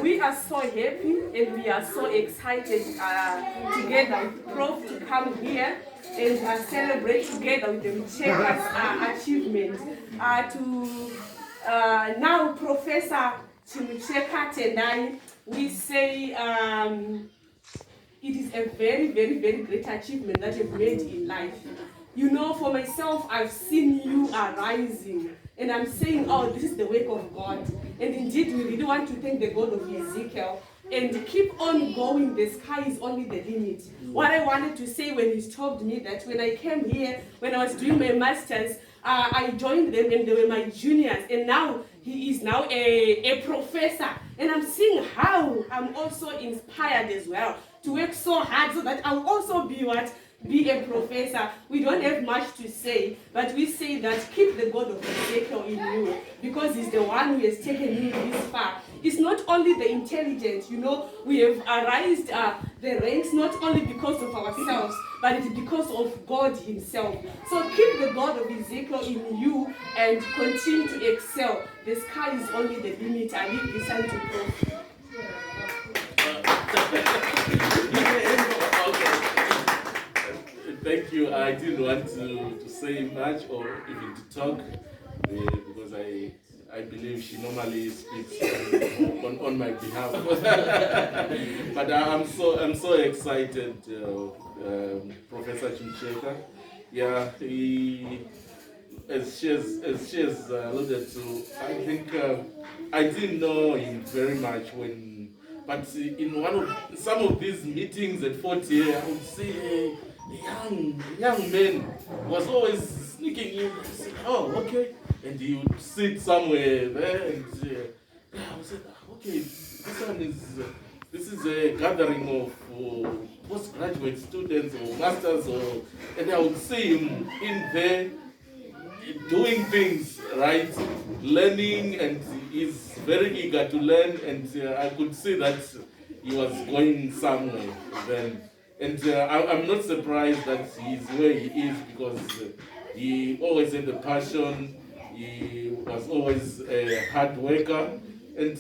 We are so happy and we are so excited together with Prof to come here and celebrate together with the Chimucheka's achievement. Now Professor Chimucheka Tendai, we say it is a very, very, very great achievement that you've made in life. You know, for myself, I've seen you arising, and I'm saying, oh, this is the work of God. And indeed, we really want to thank the God of Ezekiel and keep on going. The sky is only the limit. What I wanted to say when he told me that when I came here, when I was doing my master's, I joined them and they were my juniors, and now he is now a professor. And I'm seeing how I'm also inspired as well to work so hard so that I'll also be what? Be a professor. We don't have much to say, but we say that keep the God of Ezekiel in you, because he's the one who has taken you this far. It's not only the intelligence, you know, we have raised the ranks not only because of ourselves, but it's because of God himself. So keep the God of Ezekiel in you and continue to excel. The sky is only the limit. I leave this time to Prof. Thank you. I didn't want to say much or even to talk because I believe she normally speaks on my behalf. But I'm so excited, Professor Chimucheka. Yeah, as she has alluded to, I think I didn't know him very much but in some of these meetings at 40, I would see young man was always sneaking in and say, oh, okay. And he would sit somewhere there and I would say, okay, this is a gathering of postgraduate students or masters, and I would see him in there doing things, right, learning, and he's very eager to learn, and I could see that he was going somewhere then. And I'm not surprised that he's where he is because he always had the passion, he was always a hard worker, and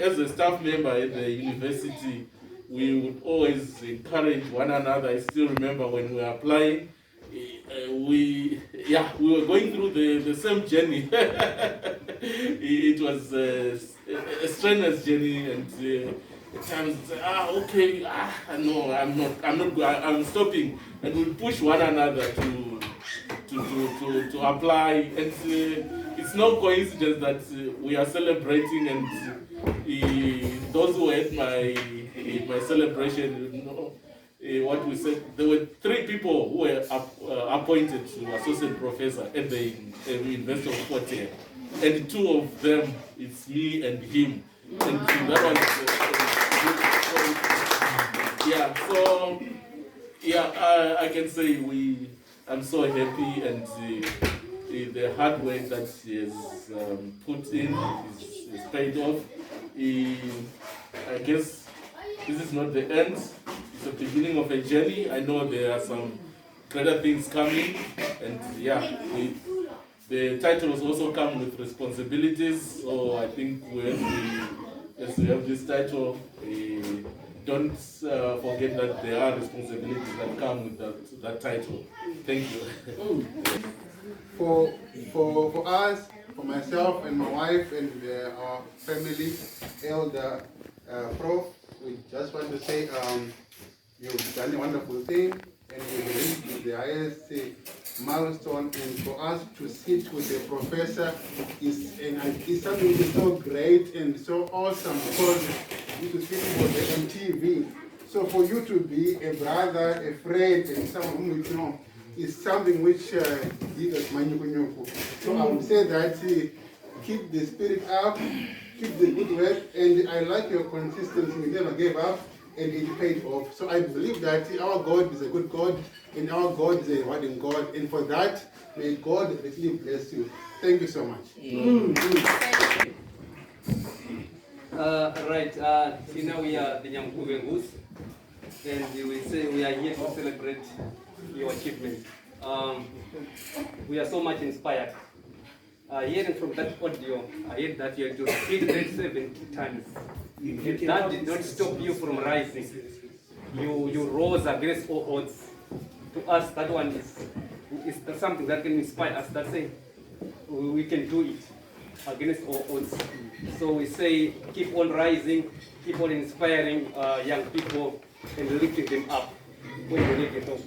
as a staff member at the university, we would always encourage one another. I still remember when we were applying, we were going through the same journey. It was a strenuous journey, and at times okay, no, I'm stopping, and we push one another to apply, and it's no coincidence that we are celebrating, and those who had my celebration, you know, what we said, there were 3 people who were appointed to associate professor at the University of Port, and 2 of them, it's me and him, and that was I can say I'm so happy, and the hard work that he has put in is paid off. I guess this is not the end, it's the beginning of a journey. I know there are some greater things coming, and the titles also come with responsibilities, so I think as we have this title, don't forget that there are responsibilities that come with that title. Thank you. For us, for myself and my wife and our family, Elder Prof, we just want to say you've done a wonderful thing, and you've reached the highest milestone, and for us to sit with a professor is something so great and so awesome, because you could speak about the MTV. So for you to be a brother, a friend, and someone whom you know is something which gives us manyukunyuku. So I would say that keep the spirit up, keep the good work, and I like your consistency. You never gave up, and it paid off. So I believe that our God is a good God, and our God is a rewarding God, and for that, may God richly bless you. Thank you so much. Right, now we are the Nyamkuvengus, and we say we are here to celebrate your achievement. We are so much inspired Hearing from that audio, I heard that you had to repeat grade 70 times. And that did not stop you from rising. You rose against all odds. To us, that one is something that can inspire us, that say we can do it against all odds. So we say keep on rising, keep on inspiring young people and lifting them up when you need it all.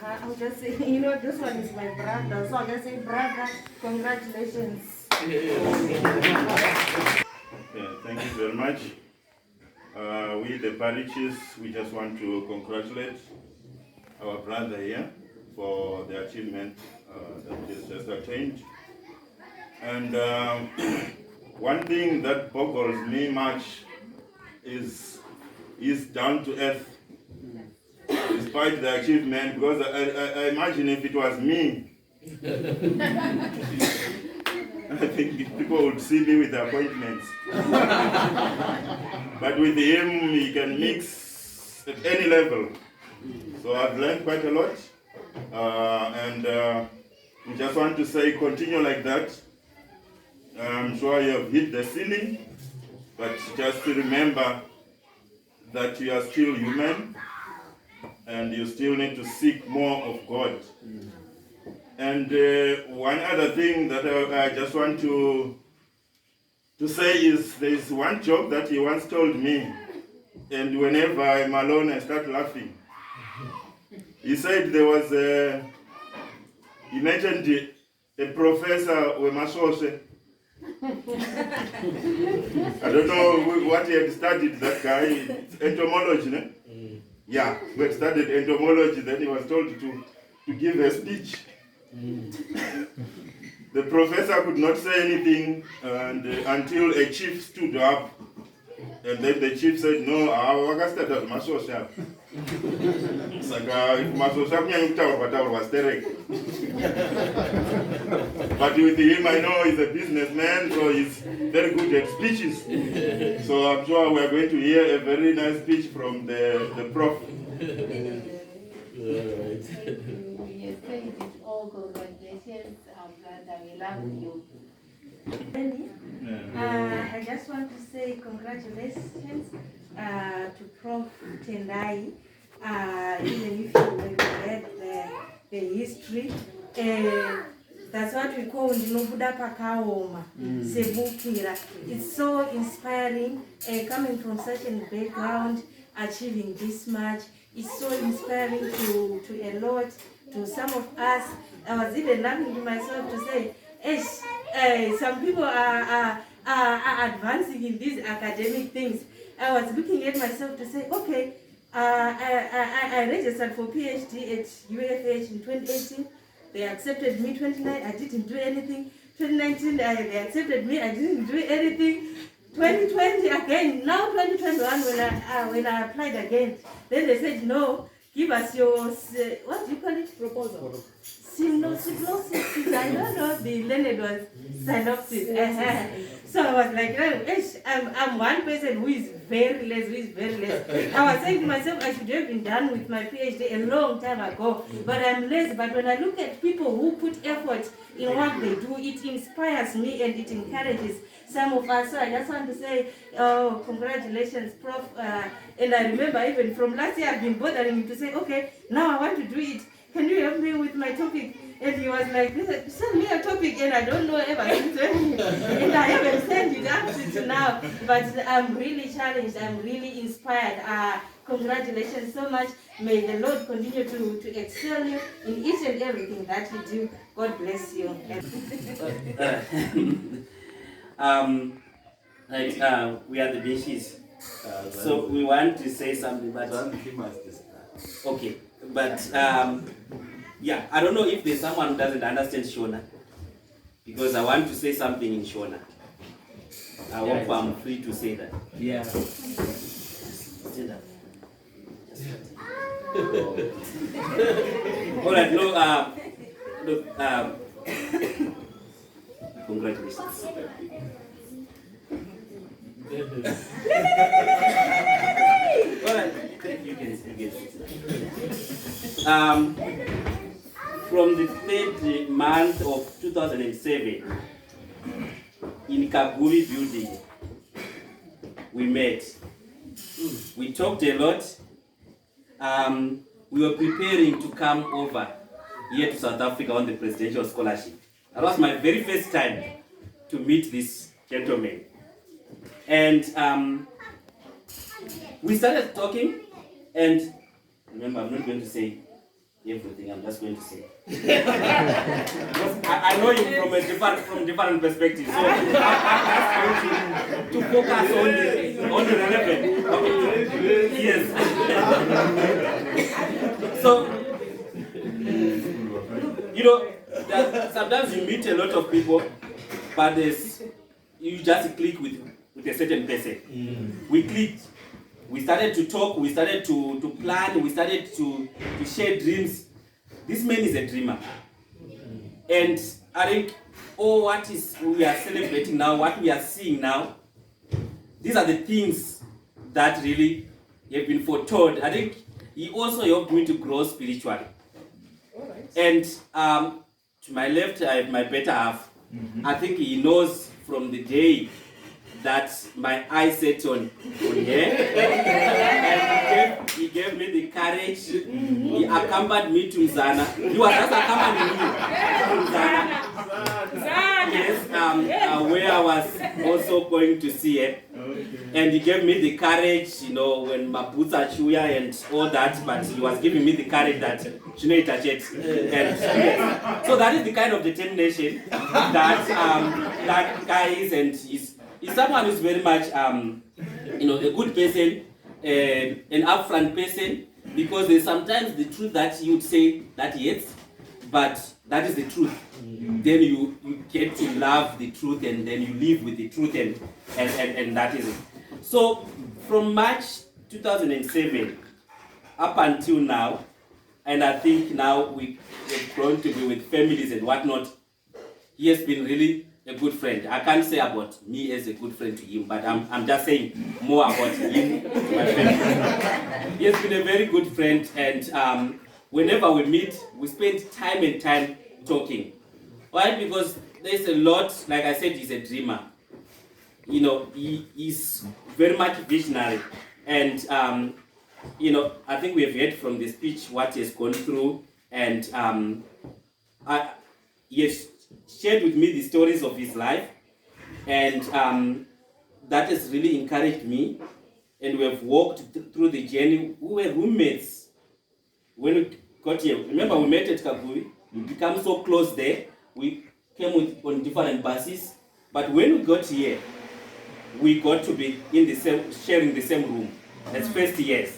I'll just say, this one is my brother, so I'll just say, brother, congratulations. Yeah, thank you very much. We, the parishes, we just want to congratulate our brother here for the achievement that he has just attained. And one thing that boggles me much is down to earth, despite the achievement, because I imagine if it was me, I think people would see me with appointments. But with him, he can mix at any level. So I've learned quite a lot. And we just want to say, continue like that. I'm sure you have hit the ceiling, but just to remember that you are still human and you still need to seek more of God. And one other thing that I just want to say is there is one joke that he once told me, and whenever I'm alone I start laughing. He said there was he mentioned a professor Wemasose. I don't know what he had studied, that guy, entomology, ne? Yeah, he had studied entomology, then he was told to give a speech. The professor could not say anything until a chief stood up, and then the chief said, no, wakasitata masosha. Saka masosha kunyanya kutaurwa taurwa stereke. But with him, I know he's a businessman, so he's very good at speeches. So I'm sure we're going to hear a very nice speech from the prof. Yes, thank you all. Congratulations, our brother. We love you. I just want to say congratulations to Prof. Tendai. Even if you read the history, that's what we call Ndinobuda Pakaoma, Sebukira. It's so inspiring, coming from such a background, achieving this much. It's so inspiring to a lot, to some of us. I was even laughing to myself to say, some people are advancing in these academic things. I was looking at myself to say, okay, I registered for PhD at UFH in 2018. They accepted me. 2019, I didn't do anything. 2019, they accepted me. I didn't do anything. 2020 again. Now 2021, when I applied again, then they said no. Give us your what do you call it? Proposal. Synopsis. I don't know the learned was synopsis. So I was like, I'm one person who is very less. I was saying to myself, I should have been done with my PhD a long time ago, but I'm less. But when I look at people who put effort in what they do, it inspires me and it encourages some of us. So I just want to say, oh, congratulations, Prof. And I remember even from last year, I've been bothering him to say, okay, now I want to do it. Can you help me with my topic? And he was like, send me a topic, and I don't know ever since when. And I haven't sent it up to now. But I'm really challenged. I'm really inspired. Congratulations so much. May the Lord continue to excel you in each and everything that you do. God bless you. We are the Bishies. So we want to say something, but okay, but yeah, I don't know if there's someone who doesn't understand Shona, because I want to say something in Shona. I hope I'm free to say that. Yeah. Stand up. All right, look, congratulations. Alright, you can sit. From the 3rd month of 2007 in Kaguvi building. We met. We talked a lot. We were preparing to come over here to South Africa on the presidential scholarship. That was my very first time to meet this gentleman. And we started talking, and remember, I'm not going to say everything, I'm just going to say. Because I know you from different perspectives, so I'm just going to focus on the relevant. Okay. Yes. So, you know, that sometimes you meet a lot of people, but you just click with a certain person. We clicked. We started to talk, we started to plan, we started to share dreams. This man is a dreamer. And I think what we are celebrating now, what we are seeing now, these are the things that really have been foretold. I think he also helped me to grow spiritually. And to my left, I have my better half. I think he knows from the day that my eyes set on here. And he gave me the courage. He accompanied me to Zana. He was just accompanying me to Zana. Yes, where I was also going to see it. And he gave me the courage, you know, when my boots are chewy and all that, but he was giving me the courage that you know it. Yes. So that is the kind of determination that that guy is, and he's someone who's very much you know, a good person, an upfront person, because there's sometimes the truth that you would say that yes, but that is the truth. Then you get to love the truth, and then you live with the truth, and that is it. So from March 2007 up until now, and I think now we've grown to be with families and whatnot, he has been really a good friend. I can't say about me as a good friend to him, but I'm just saying more about him to my friend. He has been a very good friend, and whenever we meet, we spend time and time talking. Why? Because there's a lot, like I said, he's a dreamer. You know, he is very much visionary, and you know, I think we have heard from the speech what he has gone through, and he has shared with me the stories of his life, and that has really encouraged me, and we have walked through the journey. We were roommates when we got here. Remember, we met at Kaguvi, we became so close there, we came on different buses, but when we got here, we got to be in the same, sharing the same room as first years.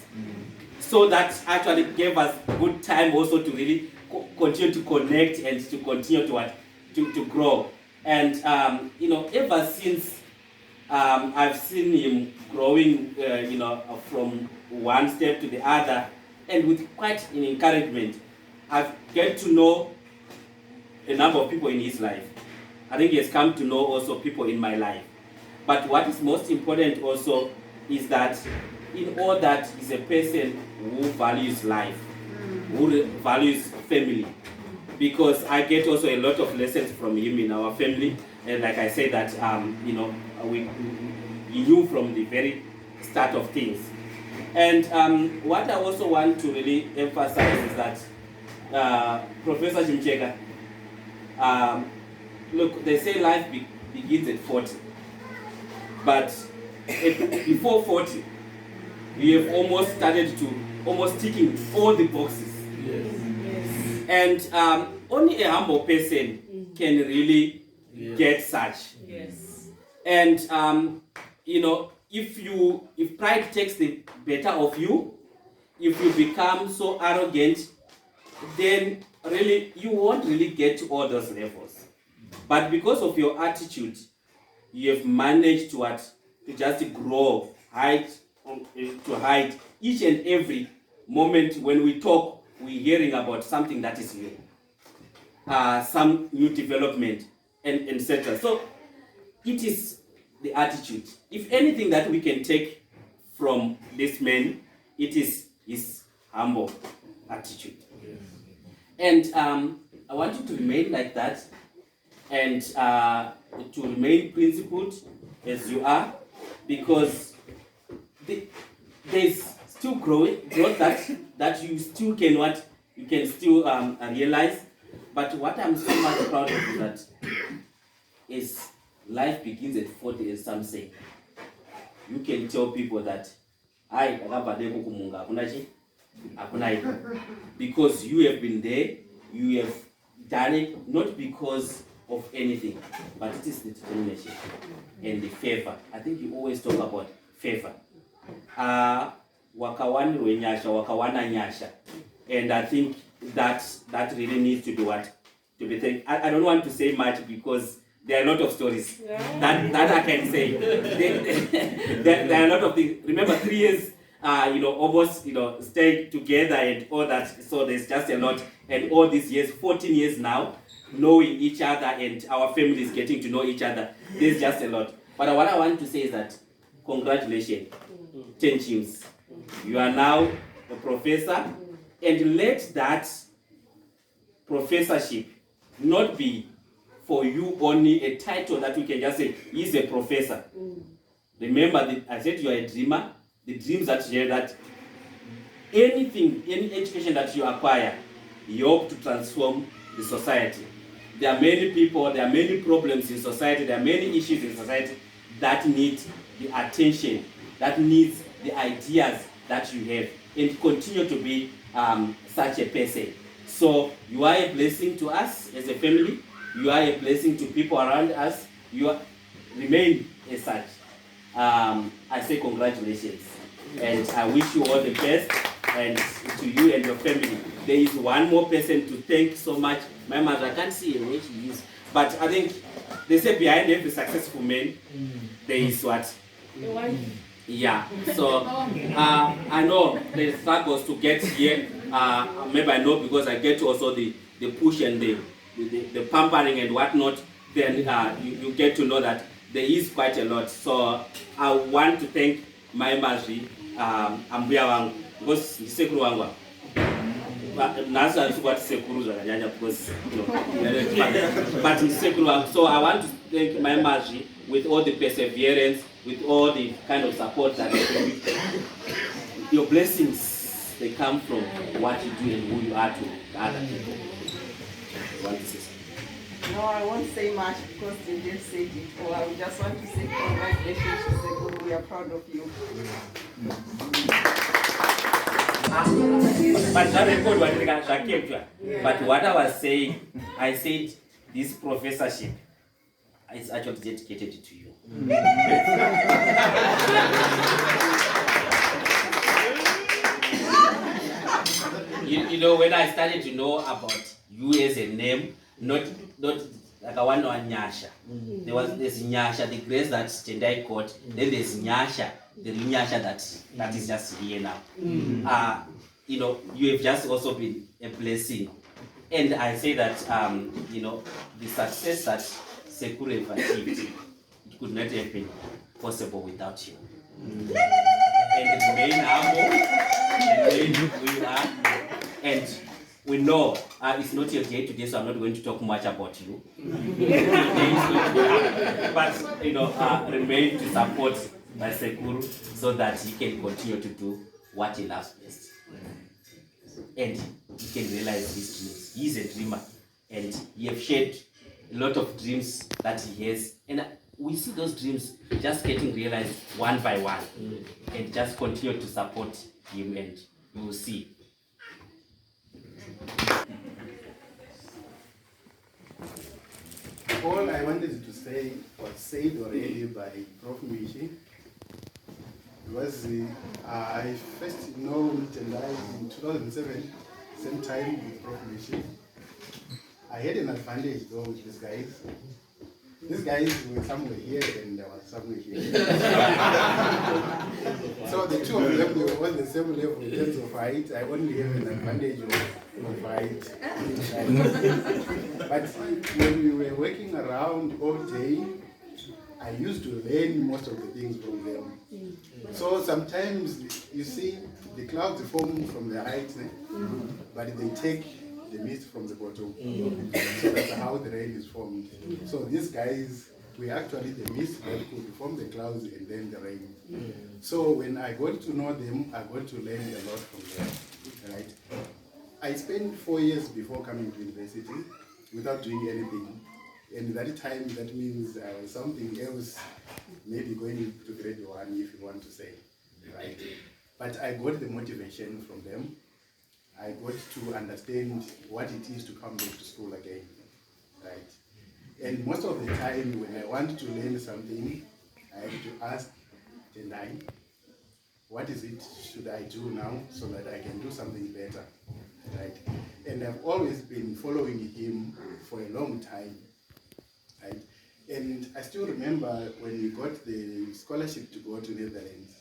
So that actually gave us good time also to really continue to connect and to continue to grow. And you know, ever since I've seen him growing, you know, from one step to the other, and with quite an encouragement. I've get to know a number of people in his life. I think he has come to know also people in my life. But what is most important also is that in all that is a person who values life, who values family. Because I get also a lot of lessons from him in our family. And like I said that, you know, we knew from the very start of things. And what I also want to really emphasize is that Professor Chimucheka, look, they say life begins at 40. But before 40, we have almost started to ticking all the boxes. Yes. Yes. And only a humble person can really get such. Yes. And you know, if pride takes the better of you, if you become so arrogant, then really you won't really get to all those levels. But because of your attitude, you have managed to just grow, to hide each and every moment when we talk, we're hearing about something that is new, some new development, and etc. So it is the attitude. If anything that we can take from this man, it is his humble attitude. Yes. And I want you to remain like that. and to remain principled as you are, because there's still growth that you still can you can still realize. But what I'm so much proud of is that life begins at 40, as some say. You can tell people that because you have been there, you have done it not because of anything, but it is the determination and the favor. I think you always talk about favor. Wakawani wakawana nyasha, and I think that really needs to be to be thanked. I don't want to say much because there are a lot of stories that I can say. There are a lot of things. Remember, 3 years, almost, staying together and all that. So there's just a lot. And all these years, 14 years now, knowing each other and our families getting to know each other. There's just a lot. But what I want to say is that congratulations, 10 Chims. You are now a professor, and let that professorship not be for you only a title that we can just say, he's a professor. Remember, I said you are a dreamer. The dreams that you have, that anything, any education that you acquire, you hope to transform the society. There are many people, there are many problems in society, there are many issues in society that need the attention, that needs the ideas that you have, and continue to be such a person. So you are a blessing to us as a family. You are a blessing to people around us. Remain as such. I say congratulations, and I wish you all the best, and to you and your family. There is one more person to thank so much. My mother, I can't see where she is, but I think they say behind every successful man, there is what? The wife. Yeah. So I know the struggles to get here. Maybe I know because I get also the push and the pampering and whatnot. Then you get to know that there is quite a lot. So I want to thank my Maji, Ambuya wangu, because nisekuru wangu. Nasa what sekuru zakanyanya because but nisekuru wangu. So I want to thank my Maji with all the perseverance, with all the kind of support that you give. Your blessings, they come from what you do and who you are to other people. You want to say something? No, I won't say much because they just said it. Or I just want to say congratulations to Sekuru. We are proud of you. But what I was saying, I said this professorship is actually dedicated to you. You know, when I started to know about you as a name, not like a one on Nyasha. There's Nyasha, the grace that Tendai got. Then there's Nyasha, the Nyasha that is just here now. You have just also been a blessing. And I say that, the success that Sekuru have achieved, it could not have been possible without you. And remain humble, remain who you are. And we know it's not your day today, so I'm not going to talk much about you. But remain to support my Sekuru so that he can continue to do what he loves best. And he can realize his dreams. He's a dreamer, and he has shared a lot of dreams that he has. And we see those dreams just getting realized one by one. And just continue to support him, and you will see. All I wanted to say was said already by Prof. Mishi. Was I first known Tendai in 2007, same time with Prof. Mishi. I had an advantage though with these guys. These guys were somewhere here and I was somewhere here. So the two of them, they were on the same level in terms of height. I only have an advantage of height. But when we were working around all day, I used to learn most of the things from them. So sometimes you see the clouds form from the height, but they take the mist from the bottom. So that's how the rain is formed. So these guys were actually the mist that could form the clouds and then the rain. So when I got to know them, I got to learn a lot from them, right? I spent 4 years before coming to university without doing anything. And that time, that means I was something else, maybe going to grade 1, if you want to say, right? But I got the motivation from them. I got to understand what it is to come back to school again, right? And most of the time, when I want to learn something, I have to ask Tendai, what is it should I do now so that I can do something better, right? And I've always been following him for a long time, right? And I still remember when we got the scholarship to go to Netherlands,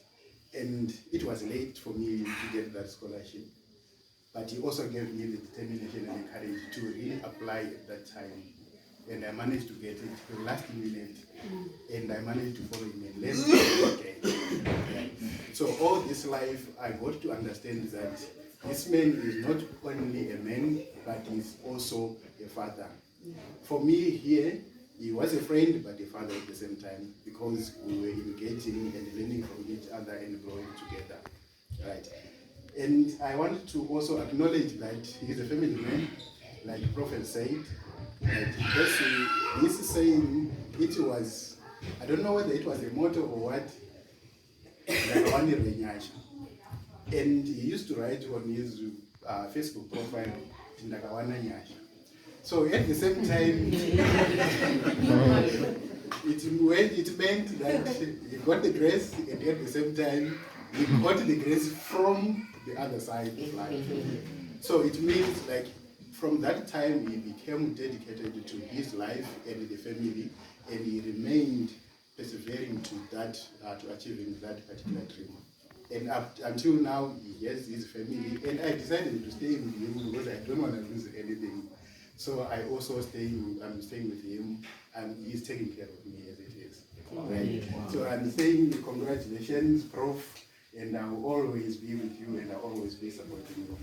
and it was late for me to get that scholarship, but he also gave me the determination and the courage to really apply at that time. And I managed to get it the last minute, and I managed to follow him and learn again. So all this life, I got to understand that this man is not only a man, but he's also a father. For me here, he was a friend, but a father at the same time, because we were engaging and learning from each other and growing together, right? And I want to also acknowledge that he's a family man, like the Prophet said. Right? Because this saying, it was, I don't know whether it was a motto or what, and he used to write on his Facebook profile, Ndakawana Nyasha. So at the same time, it meant that he got the grace, and at the same time, he got the grace from the other side of life. So it means like from that time he became dedicated to his life and the family, and he remained persevering to that, to achieving that particular dream. And until now, he has his family, and I decided to stay with him because I don't want to lose anything. So I also I'm staying with him, and he's taking care of me as it is. Right? So I'm saying congratulations, Prof, and I will always be with you, and I'll always be supporting you.